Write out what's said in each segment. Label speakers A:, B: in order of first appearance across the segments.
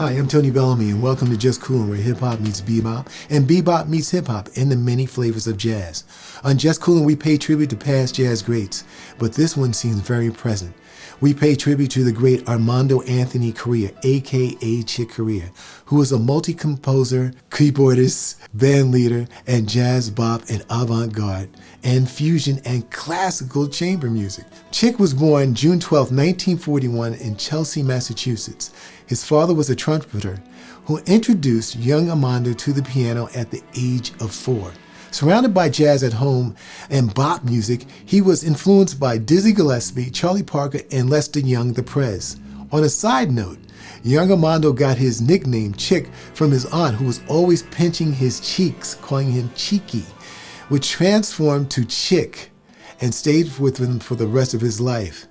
A: Hi, I'm Tony Bellamy, and welcome to Just Coolin', where hip-hop meets bebop, and bebop meets hip-hop in the many flavors of jazz. On Just Coolin', we pay tribute to past jazz greats, but this one seems very present. We pay tribute to the great Armando Anthony Corea, a.k.a. Chick Corea, who was a multi-composer, keyboardist, band leader, and jazz bop and avant-garde, and fusion and classical chamber music. Chick was born June 12, 1941 in Chelsea, Massachusetts. His father was a trumpeter who introduced young Armando to the piano at the age of 4. Surrounded by jazz at home and bop music, he was influenced by Dizzy Gillespie, Charlie Parker, and Lester Young the Prez. On a side note, young Armando got his nickname Chick from his aunt, who was always pinching his cheeks, calling him Cheeky, which transformed to Chick and stayed with him for the rest of his life.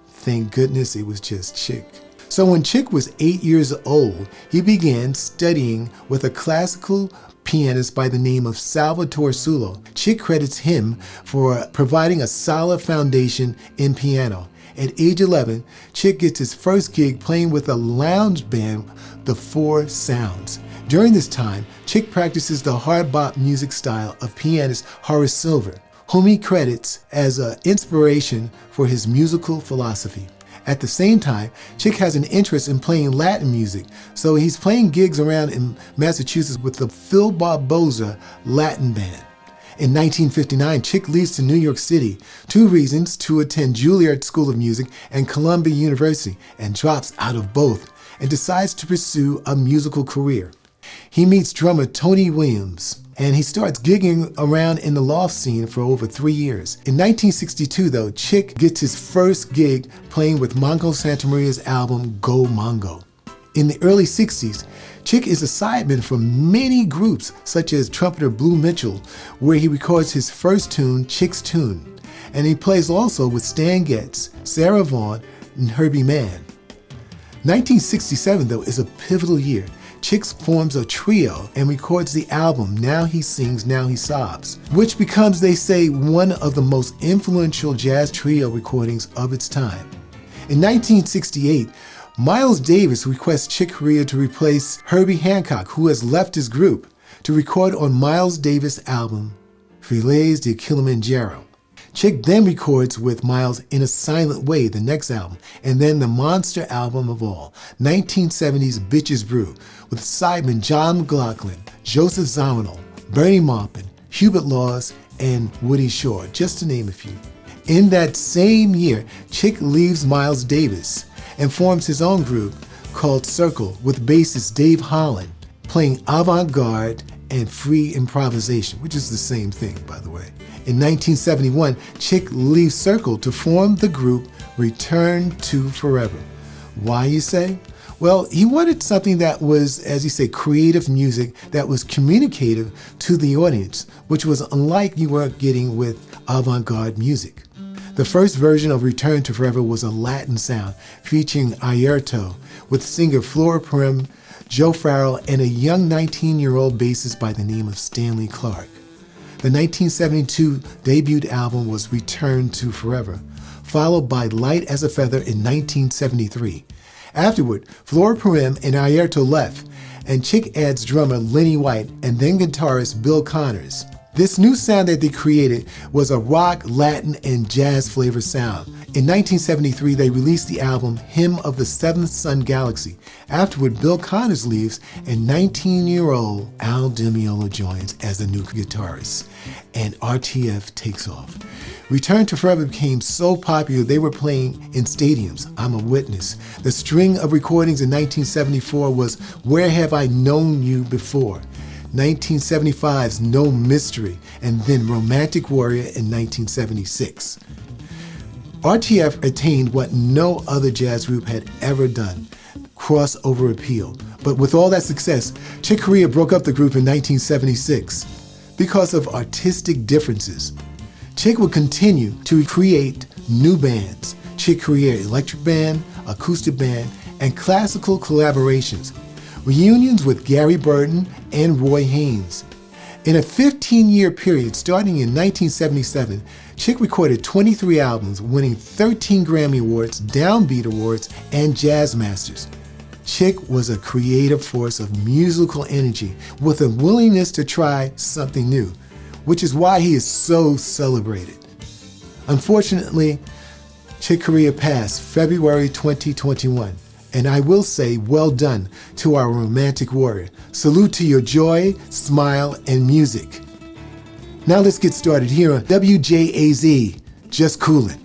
A: Thank goodness it was just Chick. So when Chick was 8 years old, he began studying with a classical pianist by the name of Salvatore Sulo. Chick credits him for providing a solid foundation in piano. At age 11, Chick gets his first gig playing with a lounge band, the Four Sounds. During this time, Chick practices the hard bop music style of pianist Horace Silver, whom he credits as an inspiration for his musical philosophy. At the same time, Chick has an interest in playing Latin music, so he's playing gigs around in Massachusetts with the Phil Barboza Latin Band. In 1959, Chick leaves to New York City, 2 reasons: to attend Juilliard School of Music and Columbia University, and drops out of both and decides to pursue a musical career. He meets drummer Tony Williams, and he starts gigging around in the loft scene for over 3 years. In 1962, though, Chick gets his first gig playing with Mongo Santamaria's album Go Mongo. In the early 60s, Chick is a sideman for many groups, such as trumpeter Blue Mitchell, where he records his first tune, Chick's Tune. And he plays also with Stan Getz, Sarah Vaughan, and Herbie Mann. 1967, though, is a pivotal year. Chick forms a trio and records the album Now He Sings, Now He Sobs, which becomes, they say, one of the most influential jazz trio recordings of its time. In 1968, Miles Davis requests Chick Corea to replace Herbie Hancock, who has left his group, to record on Miles Davis' album Files de Kilimanjaro. Chick then records with Miles In a Silent Way, the next album, and then the monster album of all, 1970's Bitches Brew, with sidemen John McLaughlin, Joseph Zawinul, Bernie Maupin, Hubert Laws, and Woody Shaw, just to name a few. In that same year, Chick leaves Miles Davis and forms his own group called Circle with bassist Dave Holland, playing avant-garde and free improvisation, which is the same thing, by the way. In 1971, Chick leaves Circle to form the group Return to Forever. Why, you say? Well, he wanted something that was, as you say, creative music that was communicative to the audience, which was unlike you were getting with avant-garde music. The first version of Return to Forever was a Latin sound featuring Airto, with singer Flora Purim, Joe Farrell, and a young 19-year-old bassist by the name of Stanley Clarke. The 1972 debut album was Return to Forever, followed by Light as a Feather in 1973. Afterward, Flora Purim and Airto left, and Chick adds drummer Lenny White and then guitarist Bill Connors. This new sound that they created was a rock, Latin, and jazz flavor sound. In 1973, they released the album Hymn of the Seventh Sun Galaxy. Afterward, Bill Connors leaves, and 19-year-old Al Di Meola joins as the new guitarist, and RTF takes off. Return to Forever became so popular they were playing in stadiums. I'm a witness. The string of recordings in 1974 was Where Have I Known You Before?, 1975's No Mystery, and then Romantic Warrior in 1976. RTF attained what no other jazz group had ever done, crossover appeal. But with all that success, Chick Corea broke up the group in 1976 because of artistic differences. Chick would continue to create new bands, Chick Corea Electric Band, Acoustic Band, and classical collaborations, reunions with Gary Burton and Roy Haynes. In a 15-year period starting in 1977, Chick recorded 23 albums, winning 13 Grammy Awards, Downbeat Awards, and Jazz Masters. Chick was a creative force of musical energy with a willingness to try something new, which is why he is so celebrated. Unfortunately, Chick Corea passed February 2021, and I will say well done to our romantic warrior. Salute to your joy, smile, and music. Now let's get started here on WJAZ, Just Coolin'.